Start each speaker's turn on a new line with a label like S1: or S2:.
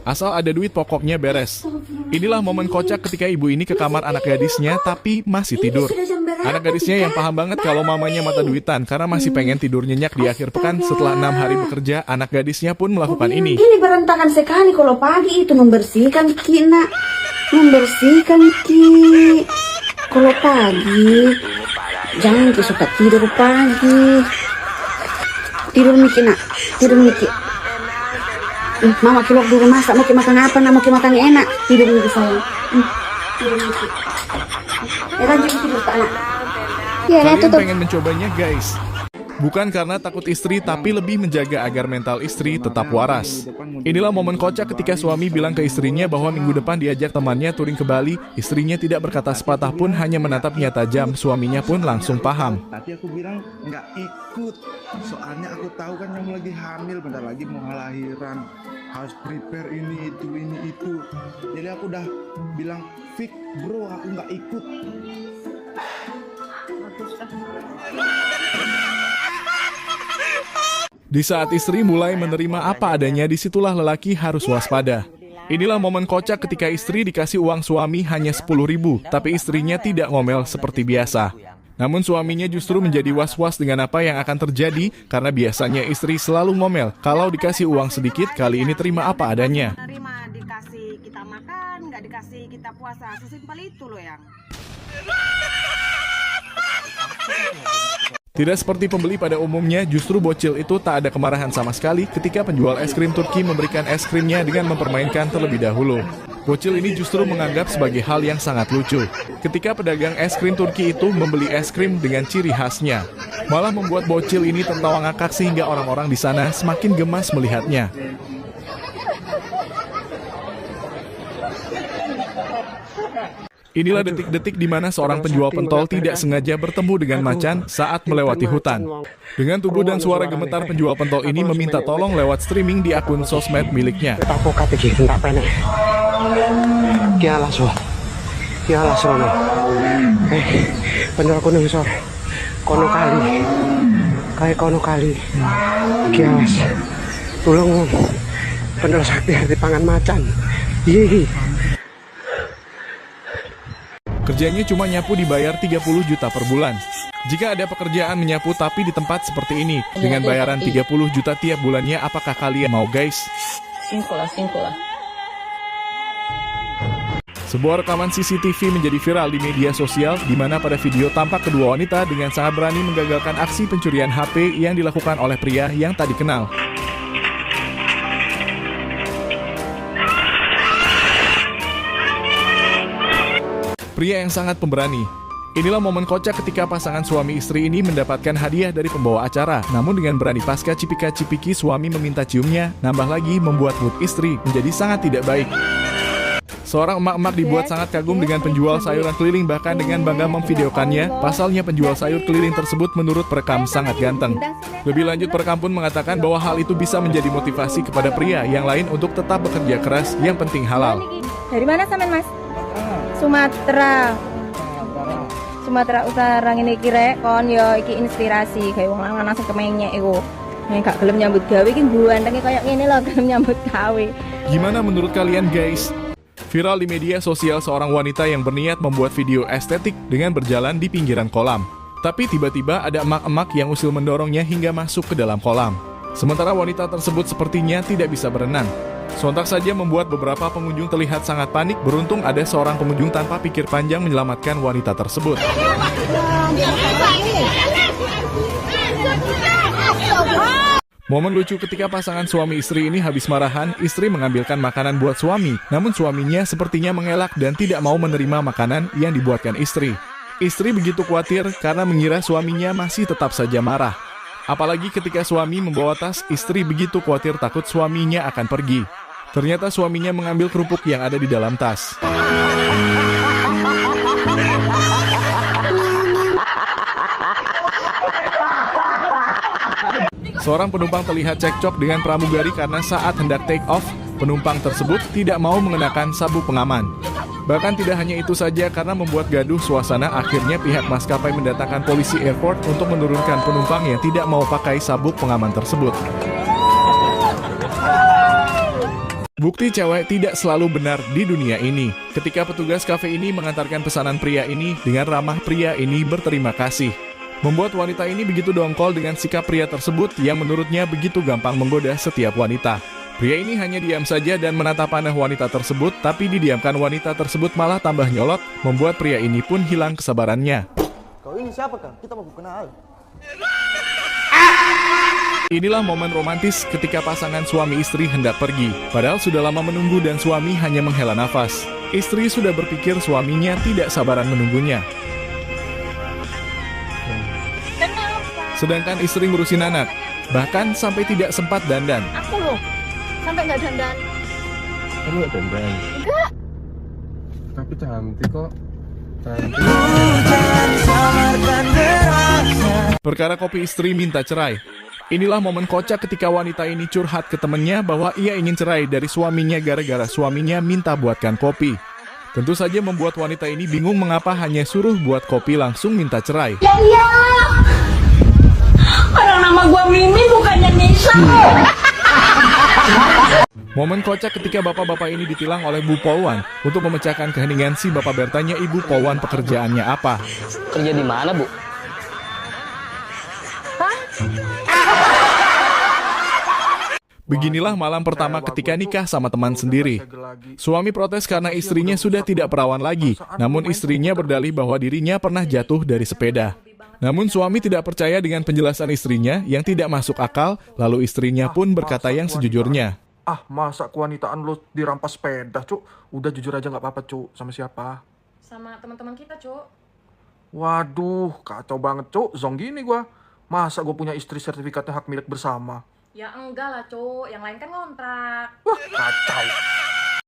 S1: Asal ada duit pokoknya beres. Inilah momen kocak ketika ibu ini ke kamar anak gadisnya tapi masih tidur. Anak gadisnya yang paham banget kalau mamanya mata duitan karena masih pengen tidur nyenyak di akhir pekan setelah 6 hari bekerja, anak gadisnya pun melakukan ini.
S2: Ini berantakan sekali kalau pagi itu membersihkan Ki, nak. Membersihkan Ki. Kalau pagi, jangan Ki suka tidur pagi. Tidur Miki, nak. Tidur Miki. Mama keluar dulu masak, mau makan apa, nak? Mau makan enak. Tidur Miki sayang. Tidur Miki. Lanjut tidur tak, nak. Ya,
S1: Kalian pengen mencobanya guys? Bukan karena takut istri, tapi lebih menjaga agar mental istri tetap waras. Inilah momen kocak ketika suami bilang ke istrinya bahwa minggu depan diajak temannya touring ke Bali. Istrinya tidak berkata sepatah pun, hanya menatapnya tajam. Suaminya pun langsung paham.
S3: Tapi aku bilang nggak ikut, soalnya aku tahu kan kamu lagi hamil, bentar lagi mau lahiran, harus prepare ini itu. Jadi aku udah bilang, fix bro, aku nggak ikut.
S1: Di saat istri mulai menerima apa adanya, disitulah lelaki harus waspada. Inilah momen kocak ketika istri dikasih uang suami hanya 10.000, tapi istrinya tidak ngomel seperti biasa. Namun suaminya justru menjadi was-was dengan apa yang akan terjadi, karena biasanya istri selalu ngomel. Kalau dikasih uang sedikit, kali ini terima apa adanya.
S4: Terima, dikasih kita makan, nggak dikasih kita puasa. Sesimpel itu loh yang.
S1: Tidak seperti pembeli pada umumnya, justru bocil itu tak ada kemarahan sama sekali ketika penjual es krim Turki memberikan es krimnya dengan mempermainkan terlebih dahulu. Bocil ini justru menganggap sebagai hal yang sangat lucu. Ketika pedagang es krim Turki itu membeli es krim dengan ciri khasnya, malah membuat bocil ini tertawa ngakak sehingga orang-orang di sana semakin gemas melihatnya. Inilah detik-detik di mana seorang penjual pentol tidak sengaja bertemu dengan macan saat melewati hutan. Dengan tubuh dan suara gemetar, penjual pentol ini meminta tolong lewat streaming di akun sosmed miliknya.
S5: Penjual kono ngisor, kono kali, kayak kono kali, kialas, tolong penjual sakti di pangan macan. Hihi.
S1: Kerjanya cuma nyapu dibayar 30 juta per bulan. Jika ada pekerjaan menyapu tapi di tempat seperti ini, dengan bayaran 30 juta tiap bulannya, apakah kalian mau guys?
S2: Singkulah.
S1: Sebuah rekaman CCTV menjadi viral di media sosial, di mana pada video tampak kedua wanita dengan sangat berani menggagalkan aksi pencurian HP yang dilakukan oleh pria yang tak dikenal. Pria yang sangat pemberani. Inilah momen kocak ketika pasangan suami istri ini mendapatkan hadiah dari pembawa acara. Namun dengan berani pasca cipika-cipiki suami meminta ciumnya, nambah lagi membuat mood istri menjadi sangat tidak baik. Seorang emak-emak dibuat sangat kagum dengan penjual sayuran keliling, bahkan dengan bangga memvideokannya. Pasalnya penjual sayur keliling tersebut menurut perekam sangat ganteng. Lebih lanjut, perekam pun mengatakan bahwa hal itu bisa menjadi motivasi kepada pria yang lain untuk tetap bekerja keras, yang penting halal.
S6: Dari mana sampean Mas? Sumatera Utara ini kira kon yo iki inspirasi kayak wong lanang sing kemenyek iku. Nek gak gelem nyambut gawe iki buantenge koyo ngene lho, gelem nyambut gawe.
S1: Gimana menurut kalian guys? Viral di media sosial seorang wanita yang berniat membuat video estetik dengan berjalan di pinggiran kolam. Tapi tiba-tiba ada emak-emak yang usil mendorongnya hingga masuk ke dalam kolam. Sementara wanita tersebut sepertinya tidak bisa berenang. Sontak saja membuat beberapa pengunjung terlihat sangat panik. Beruntung ada seorang pengunjung tanpa pikir panjang menyelamatkan wanita tersebut. Momen lucu ketika pasangan suami istri ini habis marahan, istri mengambilkan makanan buat suami. Namun suaminya sepertinya mengelak dan tidak mau menerima makanan yang dibuatkan istri. Istri begitu khawatir karena mengira suaminya masih tetap saja marah. Apalagi ketika suami membawa tas, istri begitu khawatir takut suaminya akan pergi. Ternyata suaminya mengambil kerupuk yang ada di dalam tas. Seorang penumpang terlihat cekcok dengan pramugari karena saat hendak take off, penumpang tersebut tidak mau mengenakan sabuk pengaman. Bahkan tidak hanya itu saja, karena membuat gaduh suasana, akhirnya pihak maskapai mendatangkan polisi airport untuk menurunkan penumpang yang tidak mau pakai sabuk pengaman tersebut. Bukti cewek tidak selalu benar di dunia ini. Ketika petugas kafe ini mengantarkan pesanan pria ini, dengan ramah pria ini berterima kasih. Membuat wanita ini begitu dongkol dengan sikap pria tersebut yang menurutnya begitu gampang menggoda setiap wanita. Pria ini hanya diam saja dan menatap panah wanita tersebut, tapi didiamkan wanita tersebut malah tambah nyolot, membuat pria ini pun hilang kesabarannya.
S7: Kau ini siapa kah? Kita mau kenal.
S1: Inilah momen romantis ketika pasangan suami istri hendak pergi. Padahal sudah lama menunggu dan suami hanya menghela nafas. Istri sudah berpikir suaminya tidak sabaran menunggunya. Sedangkan istri ngurusin anak, bahkan sampai tidak sempat dandan.
S6: Aku loh, sampai nggak dandan.
S8: Kamu nggak dandan?
S6: Enggak.
S8: Tapi cantik kok. Cantik.
S1: Perkara kopi istri minta cerai. Inilah momen kocak ketika wanita ini curhat ke temannya bahwa ia ingin cerai dari suaminya gara-gara suaminya minta buatkan kopi. Tentu saja membuat wanita ini bingung mengapa hanya suruh buat kopi langsung minta cerai.
S2: Ya, orang nama gua Mimi bukannya Nisa.
S1: Momen kocak ketika bapak-bapak ini ditilang oleh Bu Polwan untuk memecahkan keheningan si bapak bertanya Ibu Polwan pekerjaannya apa.
S9: Kerja di mana, Bu?
S1: Beginilah malam pertama ketika nikah sama teman sendiri. Suami protes karena istrinya sudah tidak perawan lagi, namun istrinya berdalih bahwa dirinya pernah jatuh dari sepeda. Namun suami tidak percaya dengan penjelasan istrinya yang tidak masuk akal, lalu istrinya pun berkata yang sejujurnya.
S10: Ah, masa kewanitaan lo dirampas sepeda, Cuk? Udah jujur aja nggak apa-apa, Cuk. Sama siapa?
S6: Sama teman-teman kita, Cuk.
S10: Waduh, kacau banget, Cuk. Zong gini gua. Masa gue punya istri sertifikatnya hak milik bersama?
S6: Ya enggak lah, Cuk. Yang lain kan ngontrak.
S10: Wah, kacau.